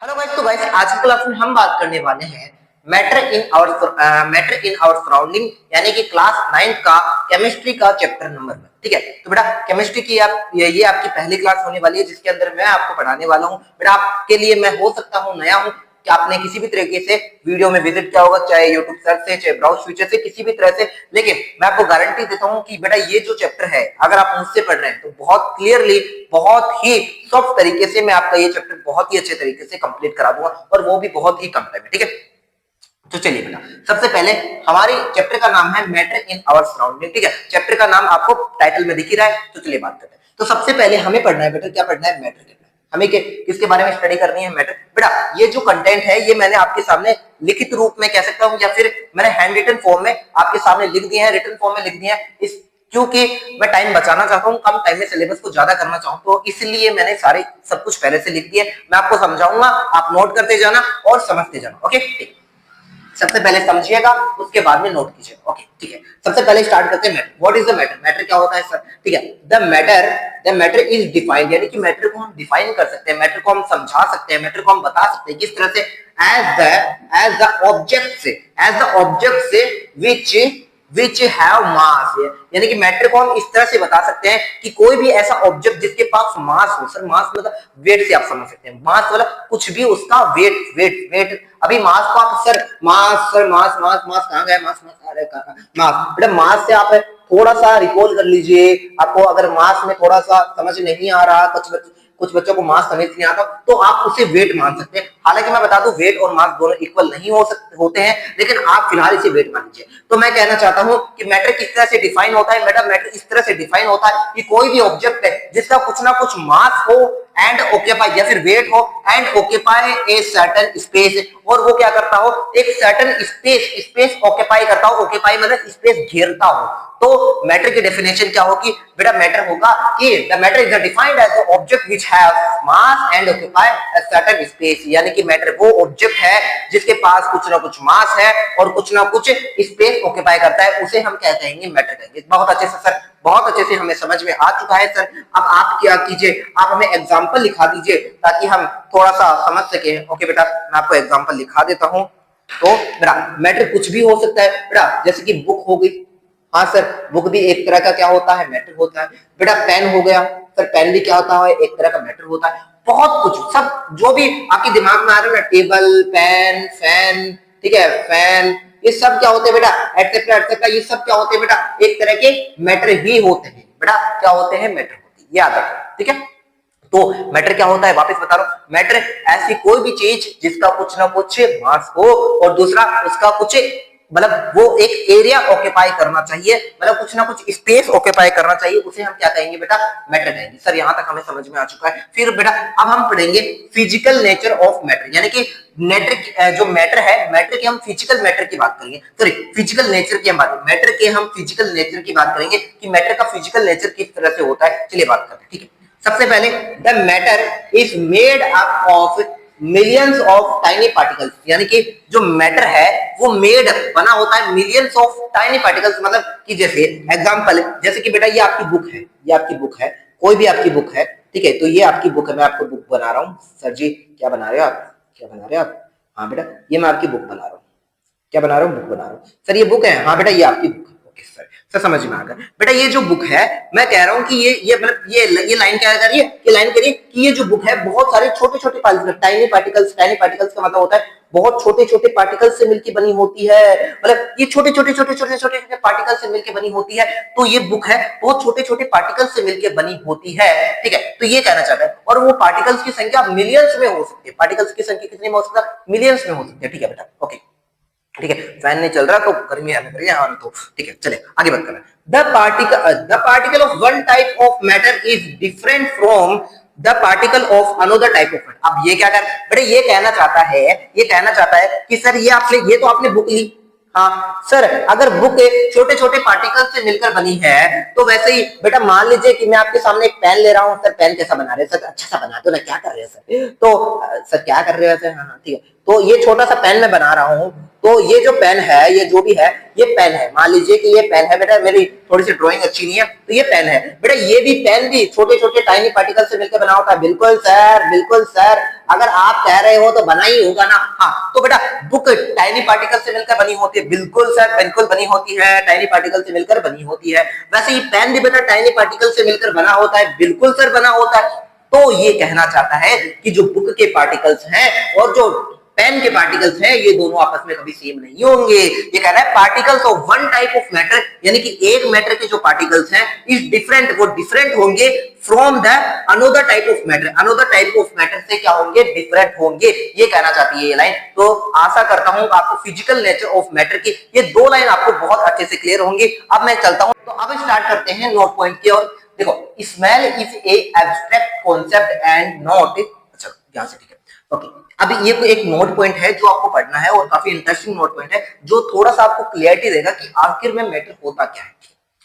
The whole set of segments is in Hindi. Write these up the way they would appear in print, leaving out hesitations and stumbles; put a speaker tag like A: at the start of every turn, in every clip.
A: हेलो गाइस, तो गाइस आज की क्लास में हम बात करने वाले हैं मैटर इन आवर सराउंडिंग यानी कि क्लास 9 का केमिस्ट्री का चैप्टर नंबर 1। ठीक है, तो बेटा केमिस्ट्री की ये आपकी पहली क्लास होने वाली है जिसके अंदर मैं आपको पढ़ाने वाला हूँ। बेटा आपके लिए मैं हो सकता हूँ नया हूँ कि आपने किसी भी तरीके से वीडियो में विजिट किया होगा, चाहे यूट्यूब सर्च से, चाहे ब्राउज फीचर से, किसी भी तरह से, लेकिन मैं आपको गारंटी देता हूँ कि बेटा ये जो चैप्टर है अगर आप मुझसे पढ़ रहे हैं तो बहुत क्लियरली, बहुत ही सॉफ्ट तरीके से मैं आपका ये चैप्टर बहुत ही अच्छे तरीके से कंप्लीट करा दूंगा और वो भी बहुत ही कम टाइम में। ठीक है, तो चलिए बेटा सबसे पहले हमारे चैप्टर का नाम है मैटर इन आवर सराउंडिंग। ठीक है, चैप्टर का नाम आपको टाइटल में दिख ही रहा है, तो चलिए बात करते हैं। तो सबसे पहले हमें पढ़ना है बेटा, क्या पढ़ना है? मैटर करना है हमें। किसके बारे में स्टडी करनी है? मैटर। बेटा ये जो कंटेंट है ये मैंने आपके सामने लिखित रूप में कह सकता हूं या फिर मैंने हैंड रिटन फॉर्म में आपके सामने लिख दिए हैं, रिटन फॉर्म में लिख दिए हैं, इस क्योंकि मैं टाइम बचाना चाहता हूँ, कम टाइम में सिलेबस को ज्यादा करना चाहूँ, तो इसलिए मैंने सारे सब कुछ पहले से लिख दिए। मैं आपको समझाऊंगा, आप नोट करते जाना और समझते जाना। ओके, ठीक। सबसे पहले समझिएगा, उसके बाद में नोट कीजिएगा। ओके, ठीक है। सबसे पहले स्टार्ट करते हैं matter. What is the matter? Matter क्या होता है सर? ठीक है, द मैटर इज डिफाइंड, यानी कि मैटर को हम डिफाइन कर सकते हैं, मैटर को हम समझा सकते हैं, मैटर को हम बता सकते हैं किस तरह से? एज द ऑब्जेक्ट से विच हैव मास, यानी कि मैटर को हम इस तरह से बता सकते हैं कि कोई भी ऐसा ऑब्जेक्ट जिसके पास मास हो। सर मास मतलब वेट से आप समझ सकते हैं, मास मतलब कुछ भी उसका वेट। अभी मास को आप सर मास कहाँ गया? मास बेटा मास से आप थोड़ा सा रिकॉल कर लीजिए। आपको अगर मास में थोड़ा सा समझ नहीं आ रहा, कुछ बच्चों को मास समझ नहीं आता, तो आप उसे वेट मान सकते हैं। हालांकि मैं बता दूं वेट और मास दोनों इक्वल नहीं होते हैं, लेकिन आप फिलहाल इसे वेट मान लीजिए। तो मैं कहना चाहता हूं कि मैटर किस तरह से डिफाइन होता है? मैटर इस तरह से डिफाइन होता है कि कोई भी ऑब्जेक्ट है जिसका कुछ ना कुछ मास हो एंड ऑक्यूपाई, या फिर वेट हो and occupy a certain space, और वो क्या करता हो? एक सर्टेन स्पेस ऑक्यूपाई करता हो। ऑक्यूपाई मतलब स्पेस घेरता हो। तो मैटर की डेफिनेशन क्या होगी बेटा? मैटर होगा कि the matter is defined as the object which have mass and occupy a certain space, यानी कि मैटर वो ऑब्जेक्ट है जिसके पास कुछ ना कुछ मास है और कुछ ना कुछ स्पेस ऑक्यूपाई करता है, उसे हम क्या कहेंगे? मैटर कहेंगे। बहुत अच्छे से सर, बहुत अच्छे से हमें समझ में आ चुका है सर। अब आप क्या कीजिए, आप हमें एग्जांपल लिखा दीजिए ताकि हम थोड़ा सा समझ सके। ओके बेटा, मैं आपको एग्जांपल लिखा देता हूं। तो बेटा मैटर कुछ भी हो सकता है बेटा, जैसे कि बुक हो गई। हाँ सर, बुक भी एक तरह का क्या होता है? मैटर होता है। बेटा पेन हो गया सर, पेन भी क्या होता है? एक तरह का मैटर होता है। बहुत कुछ, सब जो भी आपके दिमाग में आ रहा है ना, टेबल, पेन, फैन, ठीक है, फैन, ये सब क्या होते हैं बेटा? एटसेट्रा एटसेट्रा, ये सब क्या होते हैं बेटा? एक तरह के मैटर ही होते हैं बेटा। क्या होते हैं? मैटर होते हैं, याद रखो। ठीक है, तो मैटर क्या होता है? वापस बता रहा हूं, मैटर ऐसी कोई भी चीज जिसका कुछ ना कुछ मास हो और दूसरा उसका कुछ मतलब वो एक एरिया ऑक्यूपाई करना चाहिए, मतलब कुछ ना कुछ स्पेस ऑक्यूपाई करना चाहिए, उसे हम क्या कहेंगे बेटा? मैटर कहेंगे। सर यहां तक हमें समझ में आ चुका है। फिर बेटा अब हम पढ़ेंगे फिजिकल नेचर ऑफ मैटर, यानी कि जो मैटर है, मैटर की हम फिजिकल मैटर की बात करेंगे, सॉरी फिजिकल नेचर की हम बात, मैटर के हम फिजिकल नेचर की बात करेंगे कि मैटर का फिजिकल नेचर किस तरह से होता है। चलिए बात करते हैं। ठीक है, सबसे पहले the matter is made up of millions of tiny particles, यानी कि जो मैटर है वो मेड बना होता है मिलियंस ऑफ टाइनी पार्टिकल्स। मतलब कि जैसे एग्जांपल, जैसे कि बेटा ये आपकी बुक है, ये आपकी बुक है, कोई भी आपकी बुक है, ठीक है, तो ये आपकी बुक है, मैं आपको बुक बना रहा हूँ। सर जी क्या बना रहे हो आप? क्या बना रहे हो आप? हाँ बेटा ये मैं आपकी बुक बना रहा हूँ। क्या बना रहा हूँ? बुक बना रहा हूँ। सर ये बुक है? हाँ बेटा ये आपकी बुक है। ओके सर, सर समझ में आ गया। बेटा ये जो बुक है, मैं कह रहा हूँ कि ये मतलब ये लाइन क्या कर रही है? ये लाइन करिए कि ये जो बुक है बहुत सारे छोटे छोटे particles, tiny particles, tiny particles का मतलब होता है बहुत छोटे छोटे पार्टिकल्स से मिलकर बनी होती है। मतलब ये छोटे छोटे पार्टिकल से मिलकर बनी होती है। तो ये बुक है बहुत छोटे छोटे पार्टिकल से मिलकर बनी होती है। ठीक है, तो ये कहना चाहता है, और वो पार्टिकल्स की संख्या मिलियंस में हो सकती है। पार्टिकल्स की संख्या कितनी में हो सकता है? मिलियंस में हो सकती है। ठीक है बेटा, ओके ठीक है, फैन नहीं चल रहा तो गर्मी आने लगी यहाँ तो। ठीक है, चले आगे बात करें। The particle of one type of matter is different from the particle of another type of matter. अब ये क्या कर बेटे, ये कहना चाहता है कि सर ये तो आपने बुक ली। हाँ सर, अगर बुक छोटे छोटे पार्टिकल से मिलकर बनी है तो वैसे ही बेटा मान लीजिए कि मैं आपके सामने एक पेन ले रहा हूँ। सर पेन कैसा बना रहे हैं? सर अच्छा सा बना दो ना, क्या कर रहे हैं सर? तो सर क्या कर रहे हो सर? हाँ ठीक है, तो ये छोटा सा पेन मैं बना रहा हूँ, तो ये जो पेन है, ये जो भी है, ये पेन है, मान लीजिए कि ये पेन है बेटा, मेरी थोड़ी सी ड्राइंग अच्छी नहीं है तो ये पेन है बेटा, ये भी पेन भी छोटे छोटे टाइनी पार्टिकल से मिलकर बना होता है। बिल्कुल सर, बिल्कुल सर, अगर आप कह रहे हो तो बना ही होगा ना। हाँ तो बेटा बुक टाइनी पार्टिकल से मिलकर बनी होती है। बिल्कुल सर, बिल्कुल बनी होती है, टाइनी पार्टिकल से मिलकर बनी होती है। वैसे ये पेन भी बेटा टाइनी पार्टिकल से मिलकर बना होता है। बिल्कुल सर बना होता है। तो ये कहना चाहता है कि जो बुक के पार्टिकल्स हैं और जो पेन के पार्टिकल्स हैं, ये दोनों आपस में कभी सेम नहीं होंगे। ये कह रहा है particles of one type of matter, यानी कि एक मैटर के जो पार्टिकल्स हैं इज डिफरेंट, वो डिफरेंट होंगे from the another type of matter, another type of matter से क्या होंगे, डिफरेंट होंगे। ये कहना चाहती है ये लाइन। तो आशा करता हूं आपको फिजिकल नेचर ऑफ मैटर की ये दो लाइन आपको बहुत अच्छे से क्लियर होंगी। अब मैं चलता हूं, तो अब स्टार्ट करते हैं नोट पॉइंट की ओर। देखो, smell is a abstract concept and not, अच्छा यहां से ठीक है, ओके। अभी ये एक नोट पॉइंट है जो आपको पढ़ना है और काफी इंटरेस्टिंग नोट पॉइंट है जो थोड़ा सा आपको क्लियरिटी देगा कि आखिर में मैटर होता क्या है।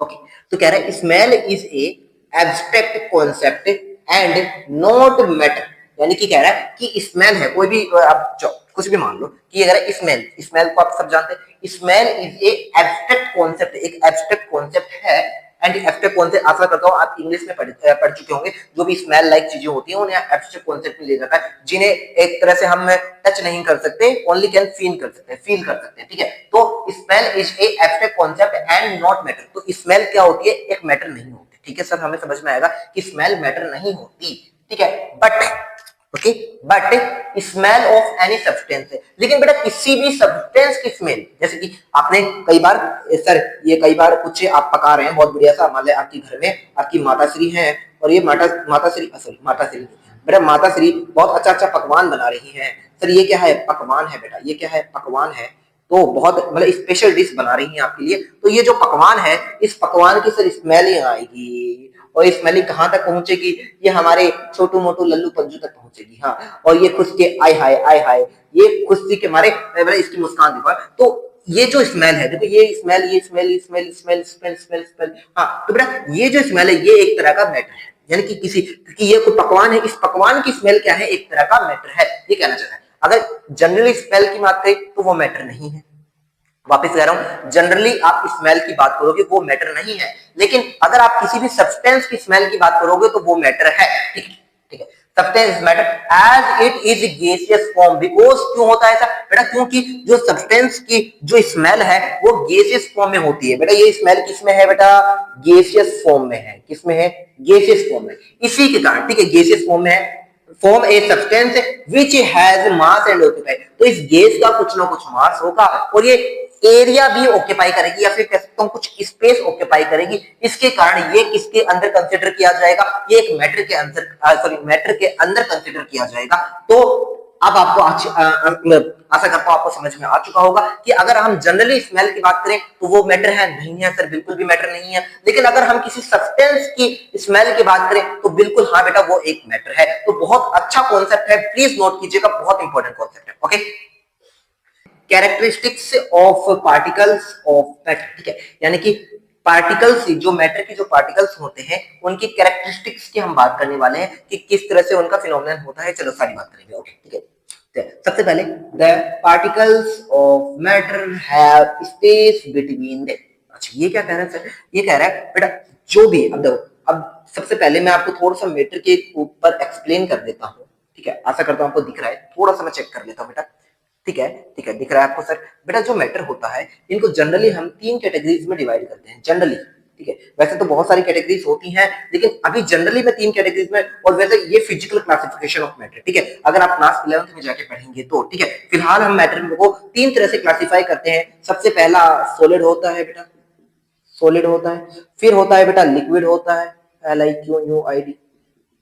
A: ओके, तो कह रहा है smell is a abstract concept and not matter, यानी कि कह रहा है कि स्मेल है, कोई भी आप कुछ भी मान लो कि अगर स्मेल, स्मेल को आप सब जानते हैं, smell is a abstract concept, एक एब्स्ट्रैक्ट कॉन्सेप्ट है। एंड एब्स्ट्रैक्ट कॉन्सेप्ट आशा करता हूं आप इंग्लिश में पढ़ चुके होंगे। जो भी स्मेल लाइक चीजें होती हैं उन्हें एब्स्ट्रैक्ट कॉन्सेप्ट में लिया जाता है, जिन्हें एक तरह से हम टच नहीं कर सकते, ओनली कैन फील कर सकते हैं, फील कर सकते हैं, ठीक है। तो smell is a abstract concept and not matter. तो स्मेल क्या होती है, एक मैटर नहीं होती, ठीक है सर, हमें समझ में आएगा कि स्मेल मैटर नहीं होती, ठीक है। But okay, but smell of any substance है, लेकिन बेटा किसी भी सब्सटेंस की स्मेल, जैसे कि आपने कई बार सर, ये कई बार कुछ आप पका रहे हैं बहुत बढ़िया सा, मान लिया आपके घर में आपकी माताश्री हैं और ये माताश्री बेटा माताश्री बहुत अच्छा अच्छा पकवान बना रही हैं। सर ये क्या है, पकवान है बेटा, ये क्या है, पकवान है। तो बहुत मतलब स्पेशल डिश बना रही हैं आपके लिए, तो ये जो पकवान है, इस पकवान की सर स्मेल ही आएगी, और स्मेलिंग कहां तक पहुंचेगी, ये हमारे छोटू मोटू लल्लू पंजू तक पहुंचेगी। हाँ, और ये खुश के आय हाय, ये खुशी के मारे इसकी मुस्कान देखो। तो ये जो स्मेल है, देखो ये स्मेल, हाँ तो बेटा ये जो स्मेल है ये एक तरह का मैटर है, यानी कि क्योंकि ये कोई पकवान है, इस पकवान की स्मेल क्या है, एक तरह का मैटर है, ये कहना चाहता है। अगर जनरली स्मेल की बात करें तो वो मैटर नहीं है, वापस कह रहा हूं, जनरली आप स्मेल की बात करोगे वो मैटर नहीं है, लेकिन अगर आप किसी भी सब्सटेंस की स्मेल की बात करोगे तो वो मैटर है, ठीक है, ठीक है। Substance matter as it is gaseous form, because क्यों होता है ऐसा बेटा, क्योंकि जो सब्सटेंस की जो स्मेल है वो गैसियस फॉर्म में होती है। बेटा ये स्मेल किसमें है बेटा, गैसियस फॉर्म में है, किसमें है, गैसियस फॉर्म में, इसी के कारण, ठीक है, गैसियस फॉर्म में है। Form a substance which has mass and occupy, तो इस गैस का कुछ ना कुछ मास होगा और ये एरिया भी ऑक्यूपाई करेगी, या फिर कह सकता हूं कुछ स्पेस ऑक्यूपाई करेगी। इसके कारण ये किसके अंदर कंसीडर किया जाएगा, ये एक मैटर के अंदर, सॉरी मैटर के अंदर कंसीडर किया जाएगा। तो अब आपको आशा करता हूं आपको समझ में आ चुका होगा कि अगर हम जनरली स्मेल की बात करें तो वो मैटर है, नहीं है सर, बिल्कुल भी मैटर नहीं है। लेकिन अगर हम किसी सब्सटेंस की स्मेल की बात करें तो बिल्कुल हाँ बेटा वो एक मैटर है। तो बहुत अच्छा कॉन्सेप्ट है, प्लीज नोट कीजिएगा, बहुत इंपॉर्टेंट कॉन्सेप्ट है। Okay, characteristics of particles of matter, ठीक है, यानी कि पार्टिकल्स, जो मैटर के जो पार्टिकल्स होते हैं उनकी कैरेक्टरिस्टिक्स की हम बात करने वाले हैं कि किस तरह से उनका फिनोमेनन होता है। चलो सारी बात करेंगे, ओके ठीक है। सबसे पहले the particles of matter have space between them. अच्छा ये क्या कह रहा है सर, ये कह रहा है बेटा जो भी, अब देखो, अब सबसे पहले मैं आपको थोड़ा सा मैटर के ऊपर एक्सप्लेन कर देता हूँ, ठीक है, आशा करता हूँ आपको दिख रहा है, थोड़ा सा मैं चेक कर लेता हूँ बेटा, ठीक है, ठीक है, दिख रहा है आपको सर। बेटा जो मैटर होता है इनको जनरली हम 3 कैटेगरीज में डिवाइड करते हैं, जनरली, ठीक है, वैसे तो बहुत सारी कैटेगरीज होती हैं लेकिन अभी जनरली में 3 कैटेगरीज में, और वैसे ये फिजिकल क्लासिफिकेशन ऑफ मैटर, ठीक है, अगर आप क्लास 11th में जाके पढ़ेंगे तो, ठीक है। फिलहाल हम मैटर को 3 तरह से क्लासिफाई करते हैं। सबसे पहला सॉलिड होता है बेटा, सॉलिड होता है, फिर होता है बेटा लिक्विड होता है, LIQUID,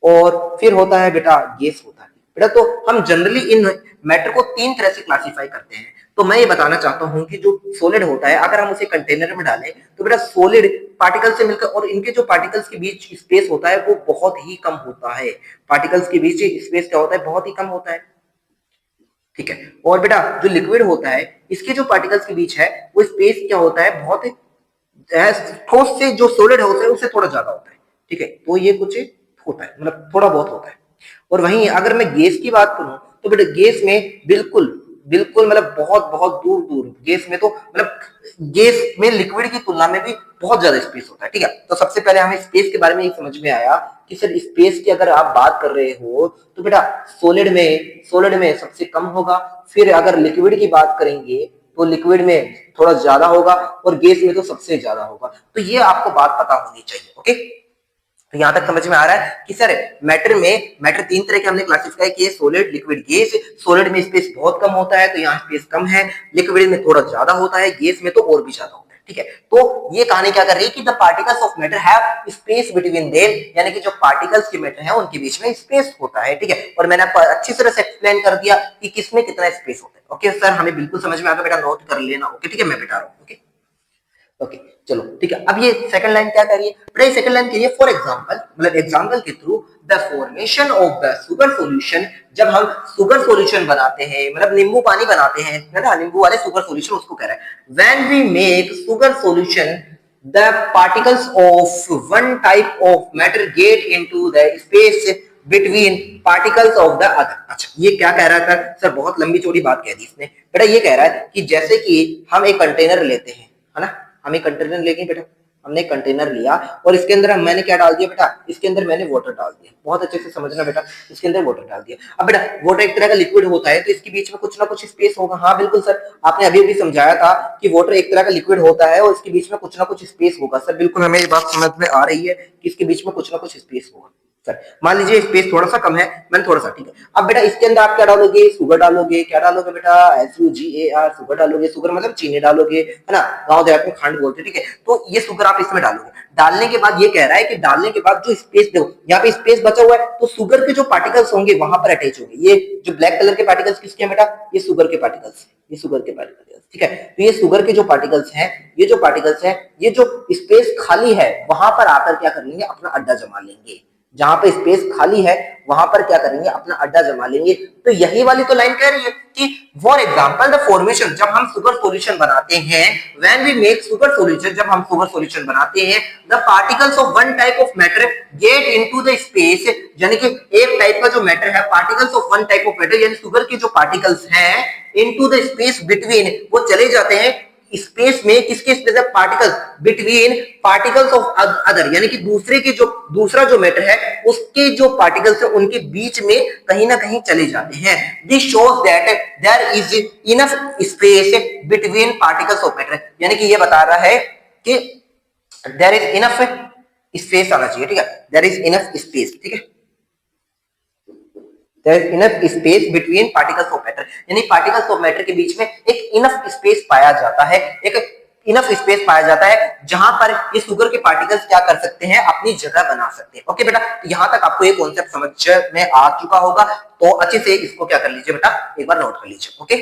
A: और फिर होता है बेटा गैस होता है बेटा। तो हम जनरली इन मैटर को 3 तरह से क्लासिफाई करते हैं। तो मैं ये बताना चाहता हूं कि जो सॉलिड होता है अगर हम उसे कंटेनर में डालें तो बेटा सॉलिड पार्टिकल से मिलकर, और इनके जो पार्टिकल्स के बीच स्पेस होता है वो बहुत ही कम होता है, पार्टिकल्स के बीच स्पेस क्या होता है, बहुत ही कम होता है, ठीक है। और बेटा जो लिक्विड होता है इसके जो पार्टिकल्स के बीच है वो स्पेस क्या होता है, बहुत ठोस से जो सॉलिड होता है उससे थोड़ा ज्यादा होता है, ठीक है। तो ये कुछ होता है, मतलब थोड़ा बहुत होता है। और वहीं अगर मैं गैस की बात करूं तो बेटा गैस में बिल्कुल बिल्कुल मतलब बहुत बहुत दूर दूर, गैस में तो मतलब गैस में लिक्विड की तुलना में भी बहुत ज्यादा स्पेस होता है। ठीक है, तो सबसे पहले हमें स्पेस के बारे में ये समझ में आया कि सर स्पेस की अगर आप बात कर रहे हो तो बेटा सॉलिड में सबसे कम होगा, फिर अगर लिक्विड की बात करेंगे तो लिक्विड में थोड़ा ज्यादा होगा और गैस में तो सबसे ज्यादा होगा। तो ये आपको बात पता होनी चाहिए। ओके, तो यहां तक समझ में आ रहा है कि सर मैटर तीन तरह के हमने क्लासिफाई किए, सॉलिड, लिक्विड, गैस। सॉलिड में स्पेस बहुत कम होता है तो यहाँ स्पेस कम है, लिक्विड में थोड़ा ज्यादा होता है, गैस में तो और भी ज्यादा होता है। ठीक है, तो ये कहानी क्या कर रही है कि the particles of matter have space between them, यानी कि जो पार्टिकल्स के मैटर है उनके बीच में स्पेस होता है। ठीक है, और मैंने आपको अच्छी तरह से एक्सप्लेन कर दिया कि किसमें कितना स्पेस होता है। ओके सर, हमें बिल्कुल समझ में आ गया बेटा, नोट कर लेना। ओके ठीक है, मैं बता रहा हूँ। ओके ओके चलो ठीक है। अब ये सेकंड लाइन क्या कह रही है बेटा, सेकंड लाइन कह रही है फॉर एग्जांपल, मतलब एग्जांपल के through the formation of the sugar solution, जब हम शुगर सॉल्यूशन बनाते हैं, मतलब नींबू पानी बनाते हैं ना, नींबू वाले शुगर सॉल्यूशन उसको कह रहा है। When we make sugar solution the particles of one type of matter get into the space between particles of the other. अच्छा, ये क्या कह रहा था सर, बहुत लंबी चौड़ी बात कह दी इसने। बेटा ये कह रहा है कि जैसे कि हम एक कंटेनर लेते हैं, है ना, हम एक कंटेनर लेंगे बेटा, हमने एक कंटेनर लिया और इसके अंदर मैंने क्या डाल दिया बेटा, इसके अंदर मैंने वाटर डाल दिया। बहुत अच्छे से समझना बेटा, इसके अंदर वाटर डाल दिया। अब बेटा वाटर एक तरह का लिक्विड होता है तो इसके बीच में कुछ ना कुछ स्पेस होगा। हाँ बिल्कुल सर, आपने अभी भी समझाया था कि वाटर एक तरह का लिक्विड होता है और इसके बीच में कुछ ना कुछ स्पेस होगा। सर बिल्कुल हमें ये बात समझ में आ रही है कि इसके बीच में कुछ ना कुछ स्पेस होगा। सर मान लीजिए स्पेस थोड़ा सा कम है, मैंने थोड़ा सा, ठीक है। अब बेटा इसके अंदर आप क्या डालोगे, शुगर डालोगे। क्या डालोगे बेटा, SUGAR, शुगर डालोगे। शुगर मतलब चीनी डालोगे, है ना, गाँव देहात में खंड बोलते हैं। ठीक है, तो ये शुगर आप इसमें डालोगे। डालने के बाद ये कह रहा है कि डालने के बाद जो स्पेस, देखो यहाँ पे स्पेस बचा हुआ है तो शुगर के जो पार्टिकल्स होंगे वहां पर अटैच होंगे। ये जो ब्लैक कलर के पार्टिकल्स किसके हैं बेटा, ये शुगर के पार्टिकल्स, ये शुगर के पार्टिकल्स। ठीक है, तो ये शुगर के जो पार्टिकल्स हैं, ये जो पार्टिकल्स हैं, ये जो स्पेस खाली है वहां पर आकर क्या कर लेंगे, अपना अड्डा जमा लेंगे। जहां पे स्पेस खाली है वहां पर क्या करेंगे, अपना अड्डा जमा लेंगे। तो यही वाली तो लाइन कह रही है कि फॉर एग्जांपल द फॉर्मेशन, जब हम शुगर सॉल्यूशन बनाते हैं, when we make sugar solution, जब हम शुगर सॉल्यूशन बनाते हैं, the particles of one type of matter get into the space, यानी कि एक टाइप का जो मैटर है, particles of one type of matter, यानी शुगर के जो पार्टिकल्स हैं, इनटू द स्पेस बिटवीन, वो चले जाते हैं स्पेस में, किसके स्पेस है, particles between particles of other, यानी कि दूसरा जो मैटर है उसके जो पार्टिकल्स है उनके बीच में कहीं ना कहीं चले जाते हैं। This shows that there is enough space between particles of matter, यानी कि ये बता रहा है कि देयर इज इनफ स्पेस आना चाहिए। ठीक है, देयर इज इनफ स्पेस। ठीक है, there is enough space between particles of matter, यानी पार्टिकल्स ऑफ मैटर के बीच में एक इनफ स्पेस पाया जाता है, एक इनफ स्पेस पाया जाता है जहां पर ये शुगर के पार्टिकल्स क्या कर सकते हैं, अपनी जगह बना सकते हैं। ओके बेटा, तो यहां तक आपको ये कॉन्सेप्ट समझ में आ चुका होगा, तो अच्छे से इसको क्या कर लीजिए बेटा, एक बार नोट कर लीजिए। ओके।